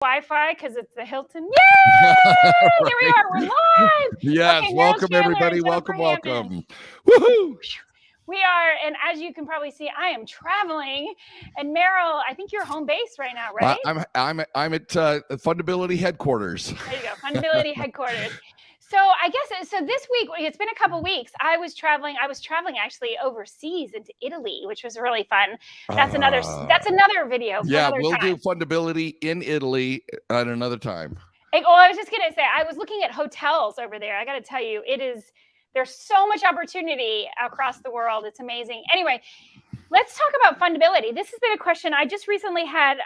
Wi-Fi because it's the Hilton. Yay! Right. Here we are. We're live. Yes, Okay, Merrill welcome Chandler everybody. and Jennifer Welcome. Hammond. Woohoo! We are, and as you can probably see, I am traveling. And Merrill, I think you're home base right now, right? I'm at Fundability headquarters. There you go, Fundability headquarters. So I guess so. This week, it's been a couple weeks. I was traveling actually overseas into Italy, which was really fun. That's another video. Yeah, we'll do Fundability in Italy at another time. Well, I was just gonna say, I was looking at hotels over there. I got to tell you, there's so much opportunity across the world. It's amazing. Anyway, let's talk about fundability. This has been a question I just recently had.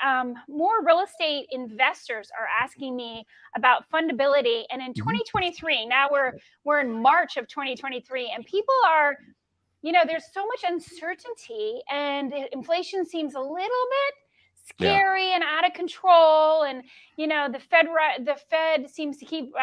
More real estate investors are asking me about fundability. And in 2023, now we're in March of 2023, and people are, there's so much uncertainty, and inflation seems a little bit scary and out of control. And, the Fed seems to keep,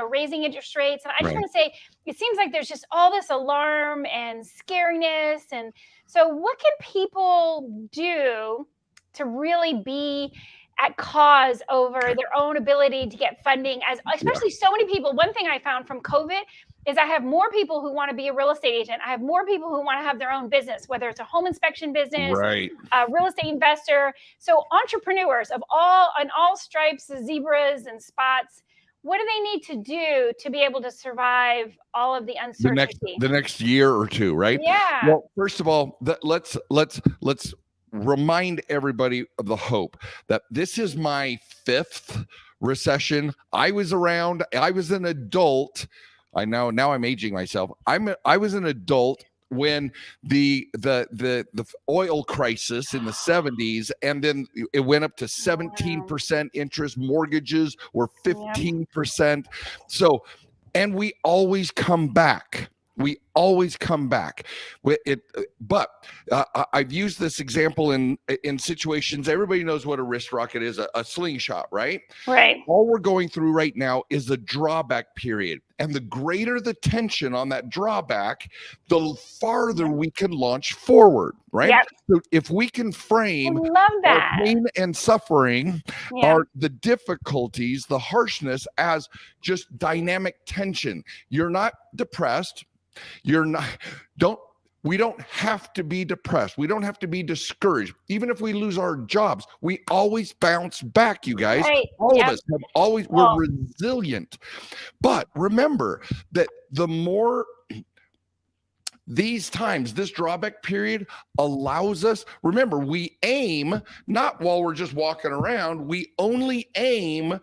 raising interest rates. And I just want to say, it seems like there's just all this alarm and scariness. And so what can people do to really be at cause over their own ability to get funding, especially so many people? One thing I found from COVID is I have more people who want to be a real estate agent. I have more people who want to have their own business, whether it's a home inspection business, a real estate investor. So entrepreneurs on all stripes, zebras and spots, what do they need to do to be able to survive all of the uncertainty? The next year or two, right? Yeah. Well, first of all, let's remind everybody of the hope that this is my 5th recession. I was an adult. Now I'm aging myself. I was an adult when the oil crisis in the 70s, and then it went up to 17% interest. Mortgages were 15%. So, and we always come back. But I've used this example in situations. Everybody knows what a wrist rocket is, a slingshot, right? Right. All we're going through right now is a drawback period. And the greater the tension on that drawback, the farther we can launch forward, right? Yep. So if we can frame our pain and suffering, are the difficulties, the harshness, as just dynamic tension. You're not depressed. We don't have to be depressed. We don't have to be discouraged. Even if we lose our jobs, we always bounce back, you guys. Right. All of us have always, we're resilient. But remember that the more these times, this drawback period allows us, remember, we aim not while we're just walking around. We only aim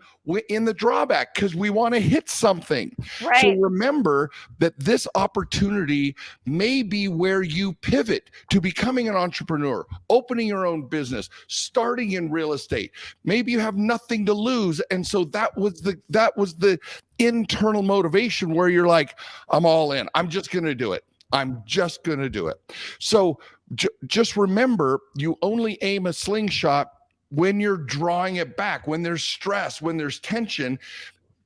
in the drawback because we want to hit something. Right. So remember that this opportunity may be where you pivot to becoming an entrepreneur, opening your own business, starting in real estate. Maybe you have nothing to lose. And so that was the internal motivation where you're like, I'm all in. I'm just going to do it. So just remember, you only aim a slingshot when you're drawing it back, when there's stress, when there's tension.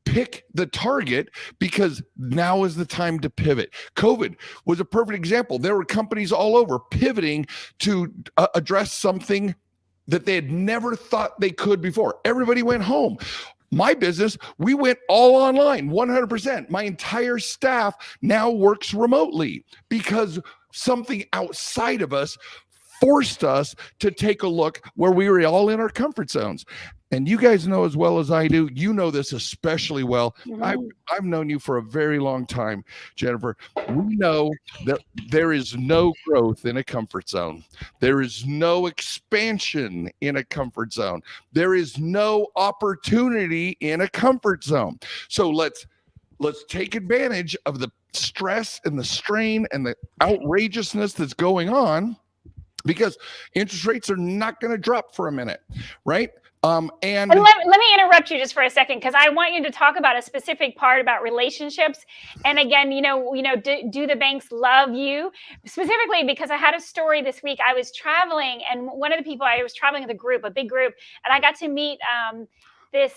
Pick the target, because now is the time to pivot. COVID was a perfect example. There were companies all over pivoting to address something that they had never thought they could before. Everybody went home. My business, we went all online, 100%. My entire staff now works remotely because something outside of us forced us to take a look where we were all in our comfort zones. And you guys know as well as I do, you know this especially well. I've known you for a very long time, Jennifer. We know that there is no growth in a comfort zone. There is no expansion in a comfort zone. There is no opportunity in a comfort zone. So let's take advantage of the stress and the strain and the outrageousness that's going on, because interest rates are not going to drop for a minute, right? And let me interrupt you just for a second, because I want you to talk about a specific part about relationships. And again, do the banks love you? Specifically, because I had a story this week. I was traveling, and one of the people, I was traveling with a big group, and I got to meet this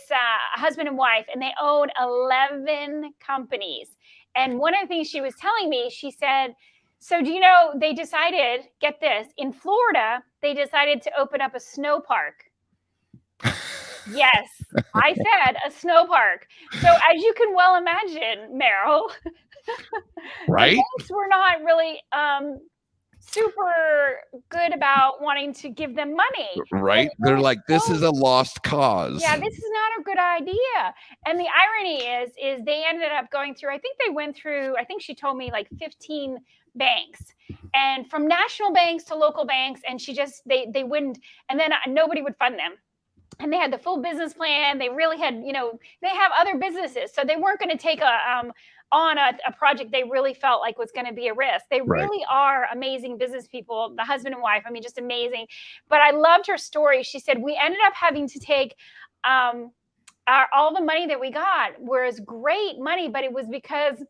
husband and wife, and they own 11 companies. And one of the things she was telling me, she said, so do you know, they decided, get this, in Florida, they decided to open up a snow park. Yes, I said a snow park. So as you can well imagine, Merrill, the Right? banks were not really super good about wanting to give them money. And Right? it They're was like, this so is a lost yeah, cause. this is not a good idea. And the irony is they ended up going through, I think they went through, I think she told me like 15 banks. And from national banks to local banks, and she just they wouldn't, and then nobody would fund them. And they had the full business plan. They really had, they have other businesses, so they weren't going to take on a project they really felt like was going to be a risk. They Right. really are amazing business people, the husband and wife. I mean, just amazing. But I loved her story. She said we ended up having to take all the money that we got was great money, but it was because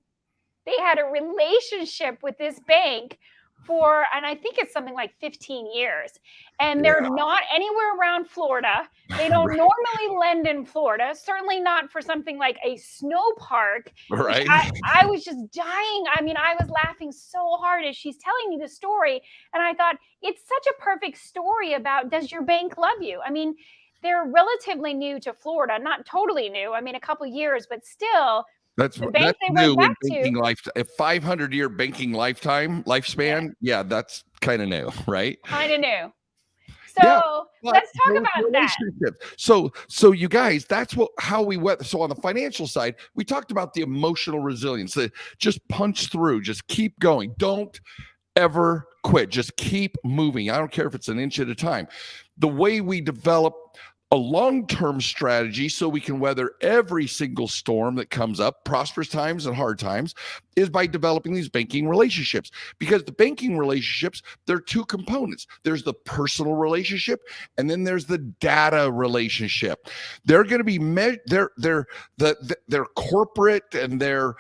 they had a relationship with this bank for, and I think it's something like 15 years. And they're Yeah. not anywhere around Florida. They don't normally lend in Florida, certainly not for something like a snow park. Right. I was just dying. I mean, I was laughing so hard as she's telling me the story. And I thought, it's such a perfect story about, does your bank love you? I mean, they're relatively new to Florida, not totally new. I mean, a couple years, but still, That's the bank they new went back in banking to, life. A 500-year banking lifespan. Yeah, that's kind of new, right? kind of new. Yeah, So but let's talk those about that. relationships. So you guys, that's how we went. So on the financial side, we talked about the emotional resilience. That just punch through, just keep going. Don't ever quit. Just keep moving. I don't care if it's an inch at a time. The way we develop a long-term strategy so we can weather every single storm that comes up, prosperous times and hard times, is by developing these banking relationships. Because the banking relationships, there are two components. There's the personal relationship, and then there's the data relationship. They're going to be their corporate and their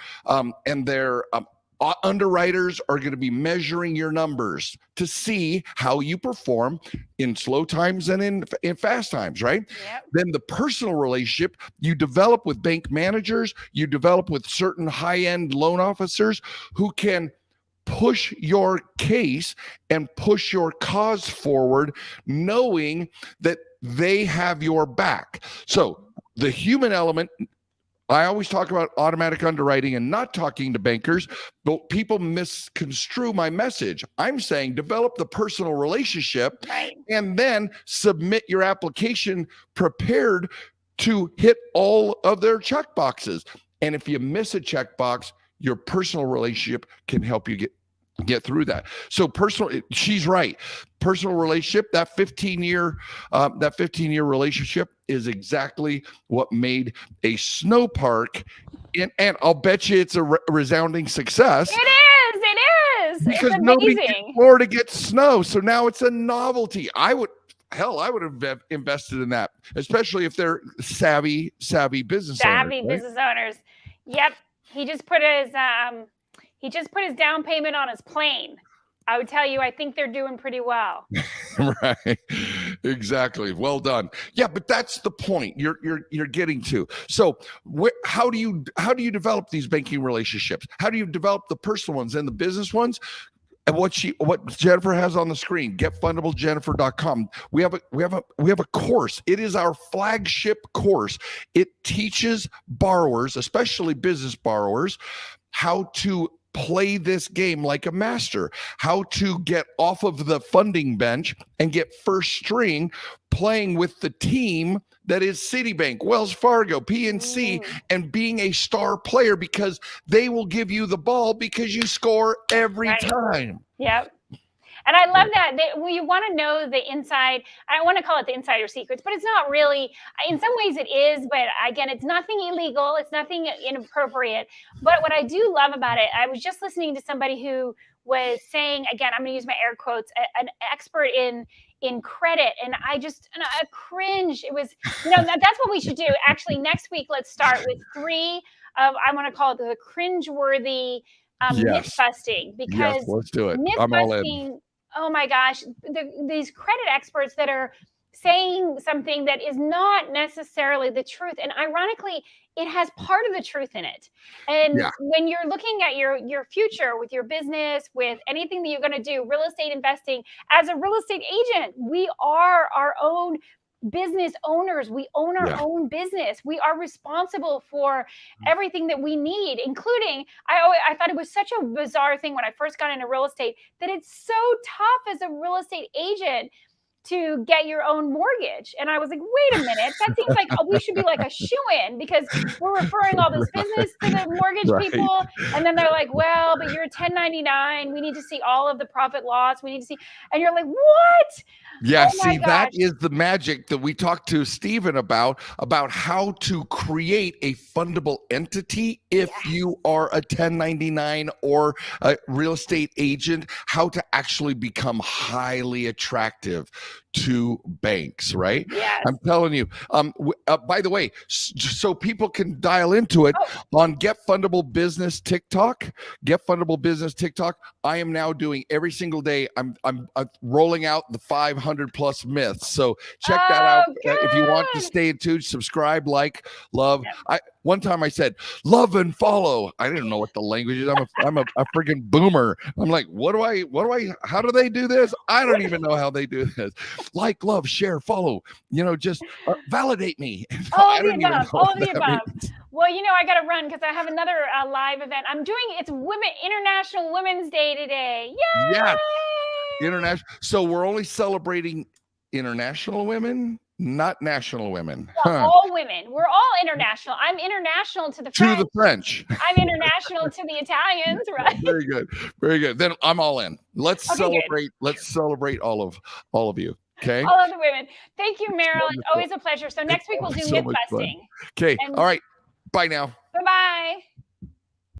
underwriters are going to be measuring your numbers to see how you perform in slow times and in fast times, right? Yep. Then the personal relationship you develop with bank managers, you develop with certain high-end loan officers who can push your case and push your cause forward, knowing that they have your back. So the human element, I always talk about automatic underwriting and not talking to bankers, but people misconstrue my message. I'm saying develop the personal relationship, Right. and then submit your application prepared to hit all of their check boxes. And if you miss a checkbox, your personal relationship can help you get through that. So she's right. Personal relationship, that 15-year relationship is exactly what made a snow park, and I'll bet you it's a resounding success. It is. Because It's nobody in amazing. Florida gets snow, so now it's a novelty. I would have invested in that, especially if they're savvy business owners. Savvy Right? business owners. Yep. He just put his down payment on his plane. I would tell you, I think they're doing pretty well. Right. Exactly. Well done. Yeah, but that's the point you're getting to. So how do you develop these banking relationships? How do you develop the personal ones and the business ones? And what Jennifer has on the screen, getfundablejennifer.com. We have a course. It is our flagship course. It teaches borrowers, especially business borrowers, how to play this game like a master, how to get off of the funding bench and get first string playing with the team that is Citibank, Wells Fargo, PNC, and being a star player, because they will give you the ball because you score every time. Yep. And I love that. You want to know the inside. I don't want to call it the insider secrets, but it's not really. In some ways it is, but again, it's nothing illegal. It's nothing inappropriate. But what I do love about it, I was just listening to somebody who was saying, again, I'm going to use my air quotes, an expert in credit, and I cringe. It was, that's what we should do. Actually, next week, let's start with 3 of, I want to call it the cringeworthy myth busting, because let's do it. Myth I'm all in. busting. Oh my gosh, these credit experts that are saying something that is not necessarily the truth, and ironically, it has part of the truth in it. And when you're looking at your future with your business, with anything that you're going to do, real estate investing, as a real estate agent, we are our own business owners. We own our own business. We are responsible for everything that we need, including, I thought it was such a bizarre thing when I first got into real estate, that it's so tough as a real estate agent to get your own mortgage. And I was like, wait a minute, that seems like we should be like a shoo-in, because we're referring all this business to the mortgage people. And then they're like, well, but you're a 1099. We need to see all of the profit loss. We need to see. And you're like, what? Yeah, see, that is the magic that we talked to Stephen about how to create a fundable entity if you are a 1099 or a real estate agent, how to actually become highly attractive to banks, right? Yes. I'm telling you. By the way, so people can dial into it on Get Fundable Business TikTok. Get Fundable Business TikTok. I am now doing every single day. I'm rolling out the 500 plus myths. So check that out if you want to stay in tune. Subscribe, like, love. One time I said, love and follow. I didn't know what the language is. I'm a freaking boomer. I'm like, how do they do this? I don't even know how they do this. Like, love, share, follow, just validate me. All of the above. Well, I got to run because I have another live event. It's International Women's Day today. Yay! Yes. International. So we're only celebrating international women, not national women. All women. We're all international. I'm international to the French. To the French. I'm international to the Italians, right? Very good. Very good. Then I'm all in. Let's celebrate. Good. Let's celebrate all of you. Okay. All of the women. Thank you, Merrill. It's always a pleasure. So next week we'll do myth busting. Okay. All right. Bye now. Bye-bye.